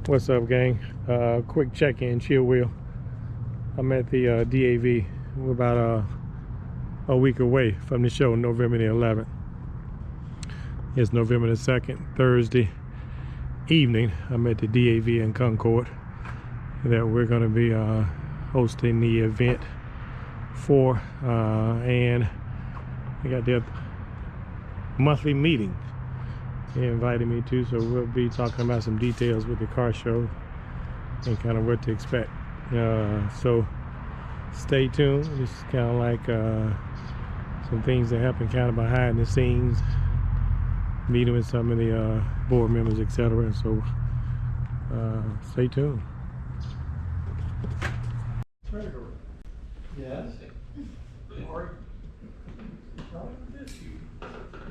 What's up, gang? Quick check-in, chill wheel. I'm at the DAV. We're about a week away from the show, November the 11th. It's November the 2nd, Thursday evening. I'm at the DAV in Concord that we're going to be hosting the event for, and I got their monthly meeting they invited me to, so we'll be talking about some details with the car show and kind of what to expect. So stay tuned. This is kind of like some things that happen kind of behind the scenes, meeting with some of the board members, etc. So stay tuned. Yes.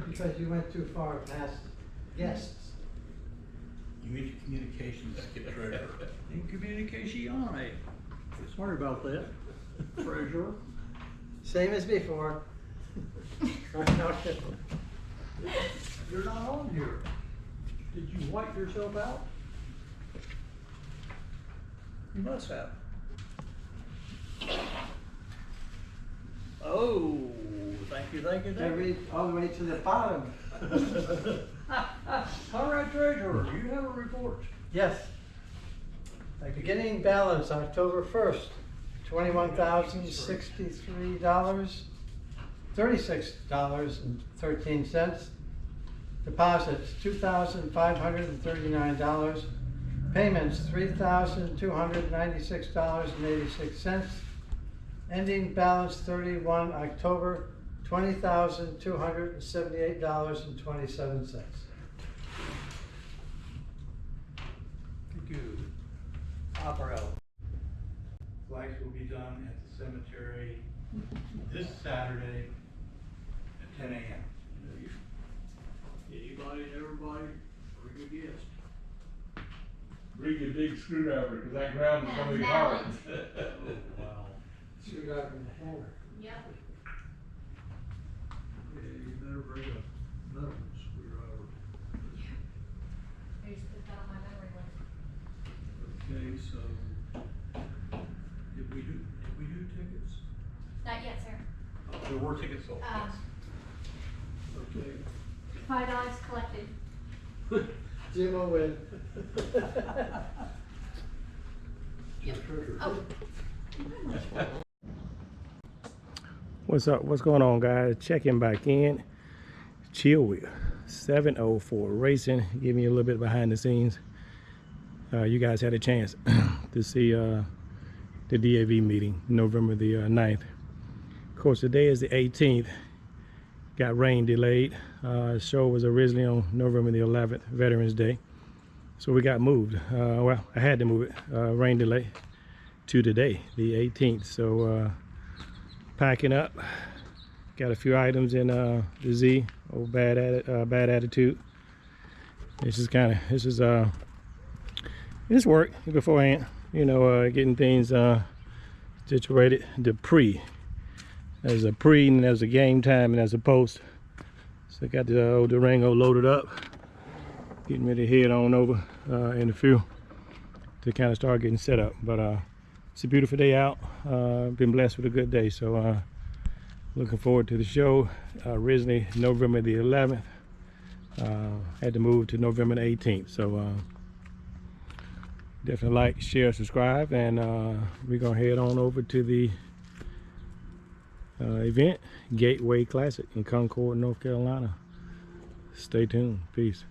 Because you went too far past guests. You need your communications treasurer. In communication, sorry about that, treasurer. Same as before. You're not on here. Did you wipe yourself out? You must have. Oh, thank you, They read all the way to the bottom. All right, treasurer, you have a report. Yes. Beginning balance October 1st, $21,063.36.13. Deposits $2,539. Payments $3,296.86. Ending balance 31 October, $20,278.27. Good. Opera. Flags will be done at the cemetery this Saturday at 10 a.m. Anybody and everybody, bring a guest. Bring a big screwdriver, because that ground is gonna be hard. Wow. Screwdriver and a hammer. Yep. Yeah, you better bring a metal screwdriver. I just put that on my memory list. Okay, so, did we do tickets? Not yet, sir. There were tickets sold. Okay. $5 collected. Jim will win. Yep. Oh. What's up? What's going on, guys? Checking back in. Chill wheel 704 Racing. Give me a little bit behind the scenes. You guys had a chance to see the DAV meeting, November the 9th. Of course, today is the 18th. Got rain delayed. Show was originally on November the 11th, Veterans Day. So we got moved. Well, I had to move it. Rain delay to today, the 18th. So packing up. Got a few items in the Z. Old bad attitude. This work beforehand. You know, getting things situated. The pre. There's a pre and there's a game time and there's a post. So I got the old Durango loaded up. Getting ready to head on over in a few to kind of start getting set up. But it's a beautiful day out. Been blessed with a good day. So looking forward to the show. Originally November the 11th. Had to move to November the 18th. So definitely like, share, subscribe. And we're going to head on over to the event, Gateway Classic in Concord, North Carolina. Stay tuned. Peace.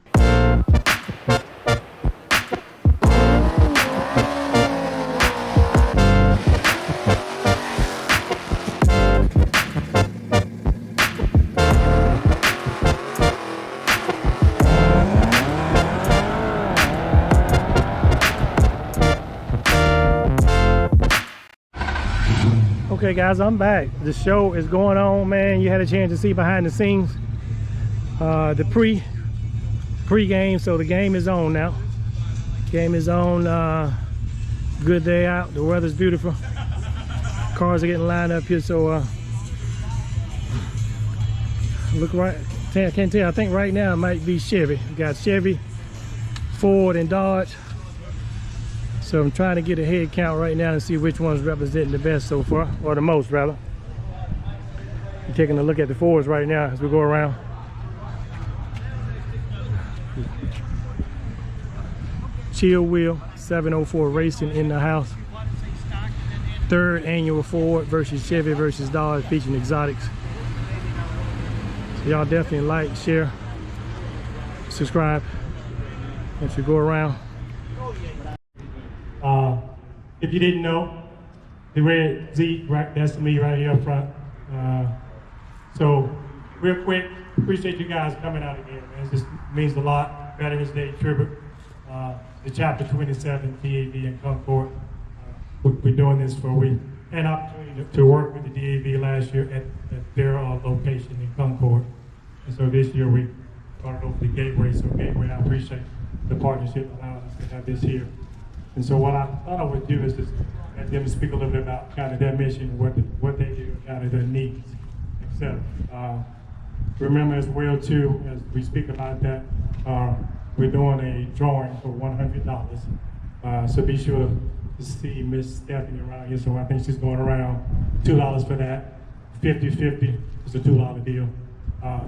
Okay guys, I'm back. The show is going on, man. You had a chance to see behind the scenes the pre-game. So the game is on now. Game is on. Good day out. The weather's beautiful. Cars are getting lined up here. So look right. I can't tell. I think right now it might be Chevy. We got Chevy, Ford, and Dodge. So I'm trying to get a head count right now and see which one's representing the best so far, or the most rather. I'm taking a look at the Fords right now as we go around. Chill Wheel 704 Racing in the house. Third annual Ford versus Chevy versus Dodge featuring exotics. So y'all definitely like, share, subscribe as we go around. If you didn't know, the red Z, right, that's me right here up front. So real quick, appreciate you guys coming out again, man. It just means a lot. Veterans Day tribute. The chapter 27 DAV in Concord. We're doing this for, we had an opportunity to work with the DAV last year at their location in Concord. And so this year we started over the Gateway. So Gateway, I appreciate the partnership allowing us to have this here. And so what I thought I would do is just let them speak a little bit about kind of their mission, what they do, kind of their needs, etc. Remember as well too, as we speak about that, we're doing a drawing for $100. So be sure to see Miss Stephanie around here. So I think she's going around $2 for that. 50-50 is a $2 deal.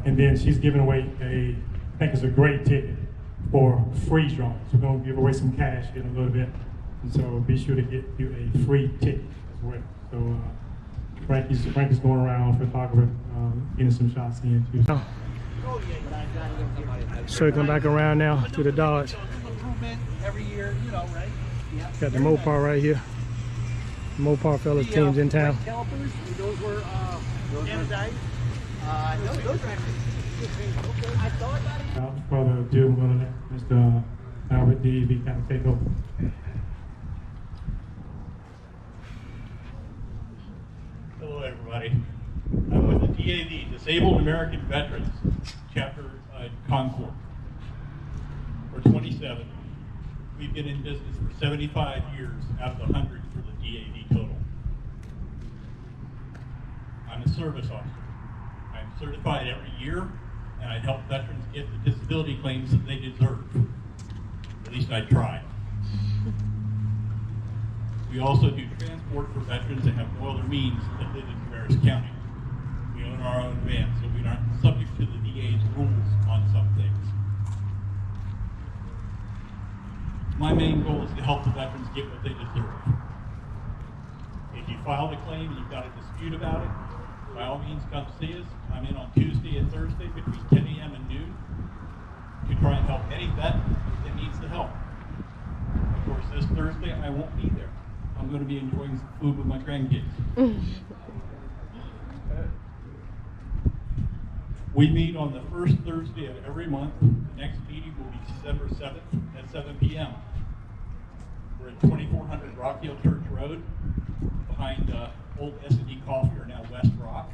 And then she's giving away I think it's a great ticket for free drawing. So we're going to give away some cash in a little bit. And so be sure to get you a free ticket as well. So Frankie's going around, photographer, getting some shots in too. Circling back around now to the Dodge. Every year, you know, right? Got the Mopar right here. Mopar fellas teams in town. Calipers, those were anodized. No, those are actually. Okay, I thought about it. Without further ado, I'm going to let Mr. Albert DAV kind of take over. Hello, everybody. I'm with the DAV, Disabled American Veterans, chapter Concord. We're 27. We've been in business for 75 years out of the 100 for the DAV total. I'm a service officer. I'm certified every year, and I help veterans get the disability claims that they deserve. At least I try. We also do transport for veterans that have no other means that live in Cabarrus County. We own our own van, so we aren't subject to the VA's rules on some things. My main goal is to help the veterans get what they deserve. If you file the claim and you've got a dispute about it, by all means come see us. I'm in on Tuesday and Thursday between 10 a.m. and noon to try and help any vet that needs the help. Of course, this Thursday I won't be there. I'm going to be enjoying some food with my grandkids. We meet on the first Thursday of every month. The next meeting will be December 7th at 7 p.m. We're at 2400 Rock Hill Church Road, behind old S&D Coffee, or now West Rock.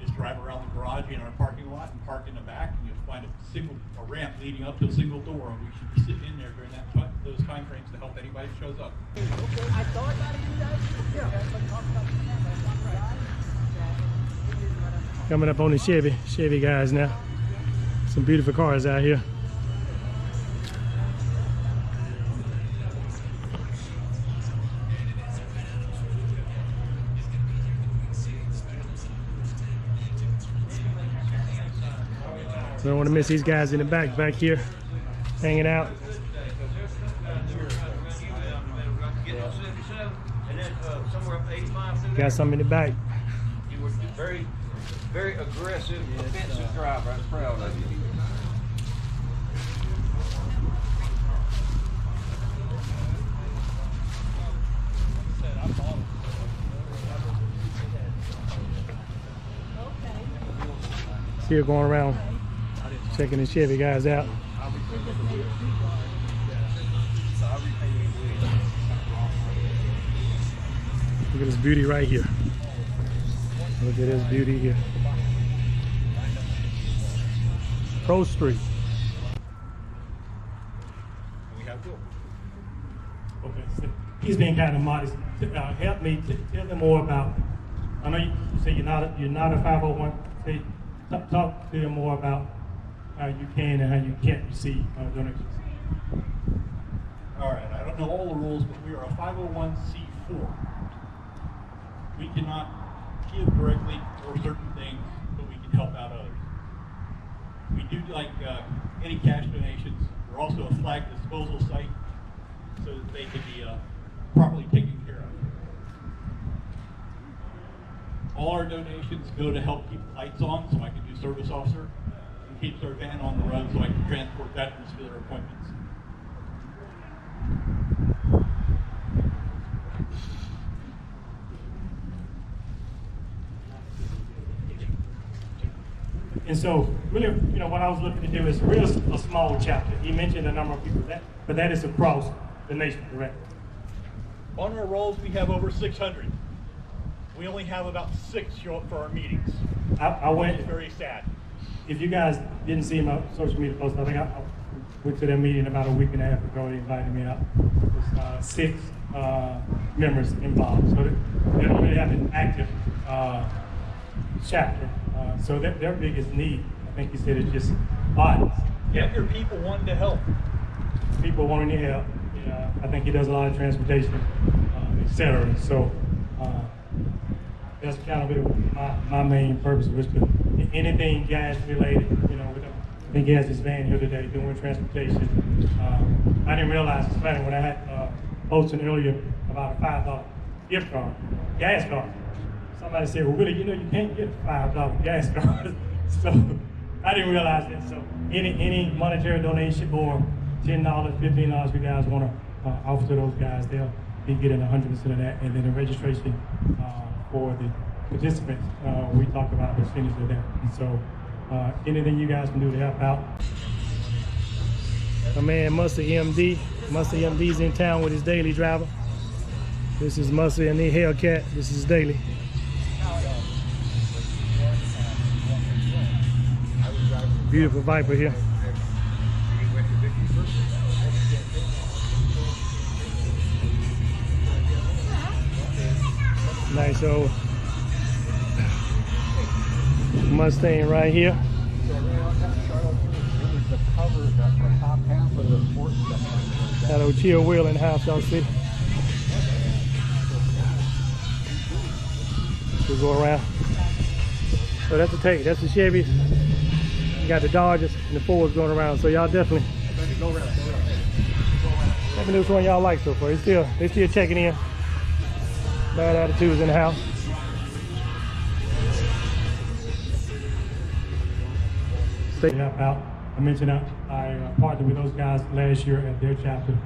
Just drive around the garage in our parking lot and park in the back, and you'll find a ramp leading up to a single door, and we should be sitting in there during those time frames to help anybody that shows up. Okay, I thought about it, you guys. Coming up on the Chevy guys now. Some beautiful cars out here. So I don't want to miss these guys in the back here, hanging out. Got some in the back. You were very, very aggressive, offensive driver. I'm proud of you. Still going around checking the Chevy guys out. Look at this beauty right here. Look at this beauty here. Pro Street. Okay, so he's being kind of modest. Help me tell them more about. I know you say you're not a 501. Say, talk to them more about how you can and how you can't receive donations. All right, I don't know all the rules, but we are a 501c4. We cannot give directly for certain things, but we can help out others. We do like any cash donations. We're also a flag disposal site so that they can be properly taken care of. All our donations go to help keep the lights on so I can do service officer, and keeps our van on the road so I can transport veterans to their appointments. And so, really, what I was looking to do is a small chapter. He mentioned a number of people but that is across the nation, correct? On our rolls, we have over 600. We only have about 6 show up for our meetings. I went. It's very sad. If you guys didn't see my social media post, I think I went to their meeting about a week and a half ago. They invited me out. There's 6 members involved, so they don't really have an active chapter. So their biggest need, I think he said, is just bodies. Younger people wanting to help. People wanting to help. I think he does a lot of transportation, etc. So that's kind of my main purpose, was to anything gas related. I think he has his van here today doing transportation. I didn't realize, it's funny, when I had posted earlier about a $5 gift card, gas card. Somebody said, well, really, you can't get a $5 gas card. So I didn't realize that. So any monetary donation or $10, $15 you guys want to offer to those guys, they'll be getting 100% of that. And then the registration for the participants, we talk about the percentage of that. And so anything you guys can do to help out. My man Muster MD. Muster MD's in town with his daily driver. This is Muster and the Hellcat. This is daily. Beautiful Viper here. Nice old Mustang right here. That old chill wheel in the house, y'all see. We'll go around. So that's the take. That's the Chevy. You got the Dodgers and the Fords going around. So y'all definitely let me know which one y'all like so far. They still checking in. Bad attitudes in the house. Stay out. I mentioned I partnered with those guys last year at their chapter.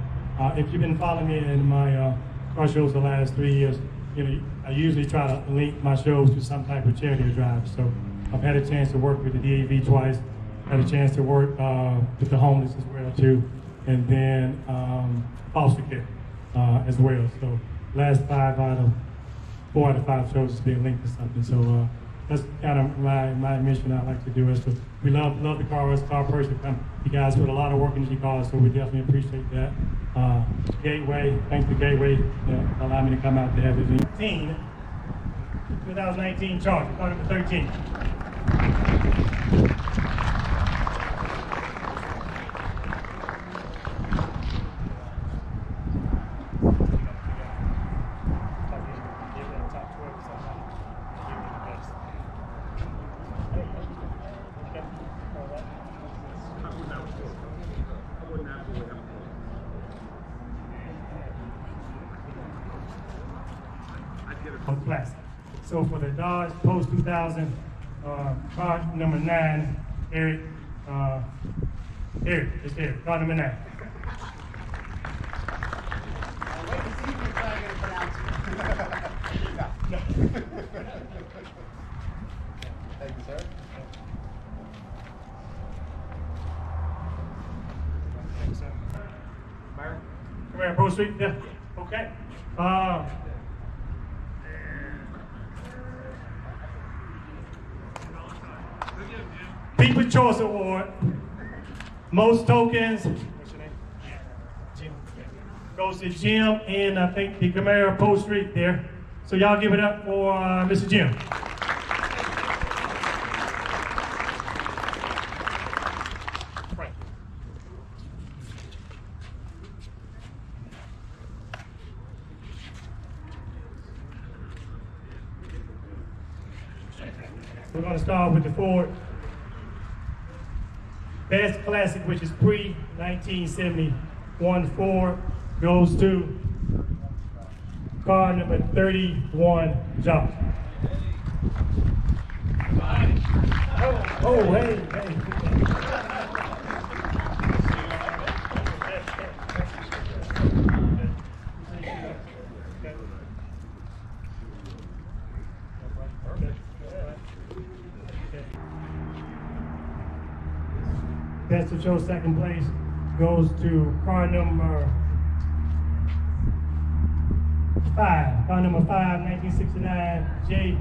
If you've been following me in my car shows the last 3 years, I usually try to link my shows to some type of charity drive. So I've had a chance to work with the DAV twice, had a chance to work with the homeless as well too, and then foster care as well. So last 4 out of 5 shows is being linked to something. So that's kind of my mission I like to do. Is to, we love the car person. You guys put a lot of work into your cars, so we definitely appreciate that. Gateway, thanks to Gateway, allow me to come out to have it. 2019 charge, car number 13. Plastic. So for the Dodge Post 2000, car number 9, Eric, it's Eric, car number 9. Wait to see if you're trying to pronounce it. Thank you, sir. Thanks, sir. Come here, Post Street. Yeah. Okay. People's Choice Award, most tokens, what's your name? Jim. Goes to Jim in, I think, the Camaro Post Street there. So y'all give it up for Mr. Jim. Right. We're gonna start with the Ford. Best classic, which is pre-1971 Ford, goes to car number 31, Josh. Oh, hey. Best of show second place goes to car number 5. Car number 5, 1969, J.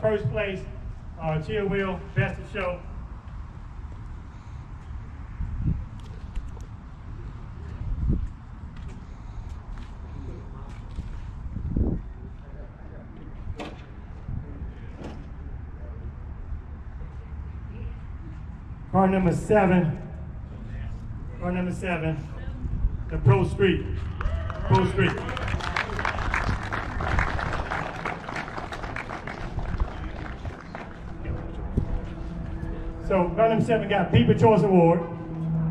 First place, Chill Wheel, best of show. Car number 7, the Pro Street. So car number 7 got People Choice Award,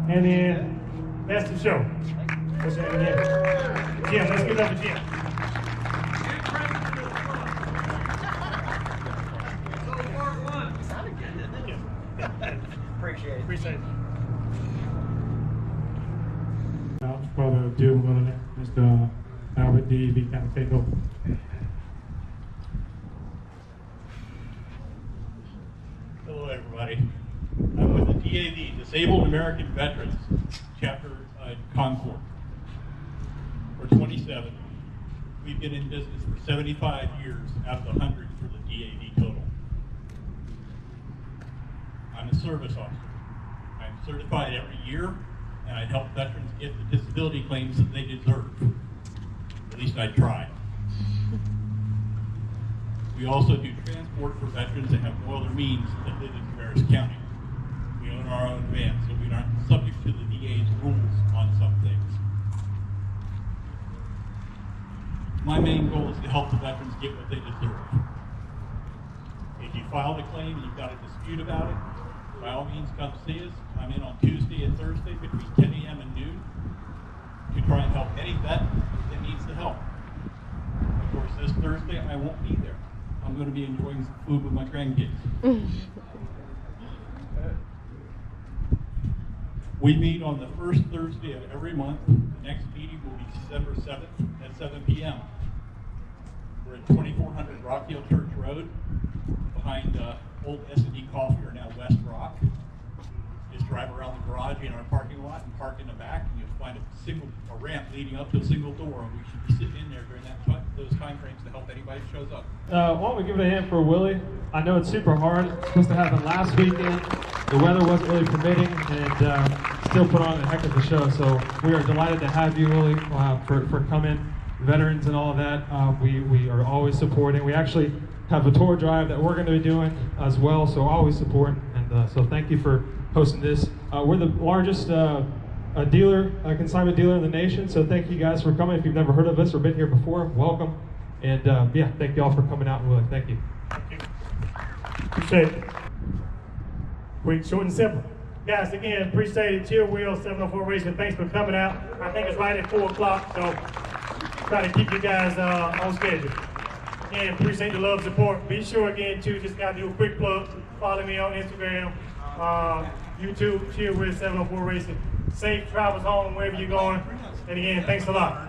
and then best of show. What's that again? Jim, let's give it up to Jim. Appreciate it. Without further ado, I'm going to let Mr. Albert DAV kind of take over. Hello, everybody. I'm with the DAV, Disabled American Veterans, chapter Concord. We're 27. We've been in business for 75 years out of the 100 for the DAV total. I'm a service officer. I'm certified every year, and I help veterans get the disability claims that they deserve. At least I try. We also do transport for veterans that have no other means that live in Ferris County. We own our own van, so we aren't subject to the VA's rules on some things. My main goal is to help the veterans get what they deserve. If you filed a claim and you've got a dispute about it, by all means come see us. I'm in on Tuesday and Thursday between 10 a.m. and noon to try and help any vet that needs the help. Of course, this Thursday I won't be there. I'm going to be enjoying some food with my grandkids. We meet on the first Thursday of every month. The next meeting will be December 7th at 7 p.m. We're at 2400 Rock Hill Church Road, behind old S&D Coffee, or now West Rock. Just drive around the garage in our parking lot and park in the back, and you'll find a ramp leading up to a single door, and we should be sitting in there during those time frames to help anybody who shows up. Why don't we give it a hand for Willie? I know it's super hard. It's supposed to happen last weekend. The weather wasn't really permitting, and still put on a heck of a show. So we are delighted to have you, Willie, for coming. Veterans and all of that, we are always supporting. We actually have a tour drive that we're going to be doing as well, so always support. And so thank you for hosting this. We're the largest consignment dealer in the nation, so thank you guys for coming. If you've never heard of us or been here before, welcome. And yeah, thank you all for coming out and willing. Thank you. Appreciate it. Quick, short, and simple. Guys, again, appreciate it. Chill Wheel, 704 Racing. Thanks for coming out. I think it's right at 4 o'clock, so try to keep you guys on schedule. Again, appreciate the love, support. Be sure, again, too, just got to do a quick plug. Follow me on Instagram, YouTube, Chill Wheel, 704 Racing. Safe travels home wherever you're going. And again, thanks a lot.